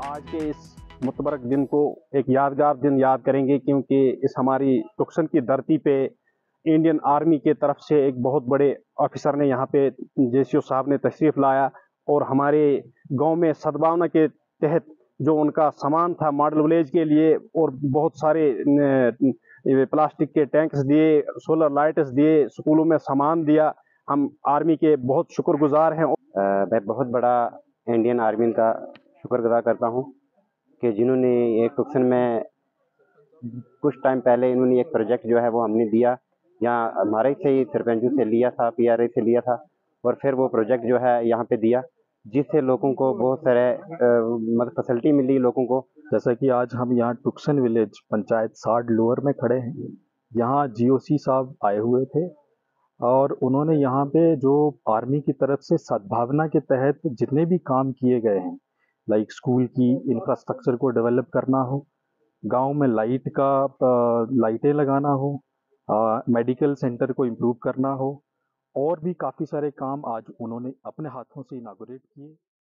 आज के इस मुतबरक दिन को एक यादगार दिन याद करेंगे, क्योंकि इस हमारी तुक्सन की धरती पे इंडियन आर्मी के तरफ से एक बहुत बड़े ऑफिसर ने यहाँ पे जेसीओ साहब ने तशरीफ़ लाया और हमारे गांव में सद्भावना के तहत जो उनका सामान था मॉडल विलेज के लिए, और बहुत सारे प्लास्टिक के टैंक्स दिए, सोलर लाइट्स दिए, स्कूलों में सामान दिया। हम आर्मी के बहुत शुक्रगुजार हैं। मैं बहुत बड़ा इंडियन आर्मी का शुक्रगुजार करता हूँ कि जिन्होंने एक तुक्सन में कुछ टाइम पहले इन्होंने एक प्रोजेक्ट जो है वो हमने दिया, यहाँ हमारे से ही सरपंचों से लिया था, पीआरए से लिया था, और फिर वो प्रोजेक्ट जो है यहाँ पे दिया, जिससे लोगों को बहुत सारे मतलब फैसिलिटी मिली लोगों को। जैसा कि आज हम यहाँ टुक्सन विलेज पंचायत 60 लोअर में खड़े हैं। यहाँ जीओसी साहब आए हुए थे और उन्होंने यहाँ पे जो आर्मी की तरफ से सद्भावना के तहत जितने भी काम किए गए हैं, लाइक स्कूल की इंफ्रास्ट्रक्चर को डेवलप करना हो, गांव में लाइटें लगाना हो, मेडिकल सेंटर को इम्प्रूव करना हो, और भी काफ़ी सारे काम आज उन्होंने अपने हाथों से इनागोरेट किए।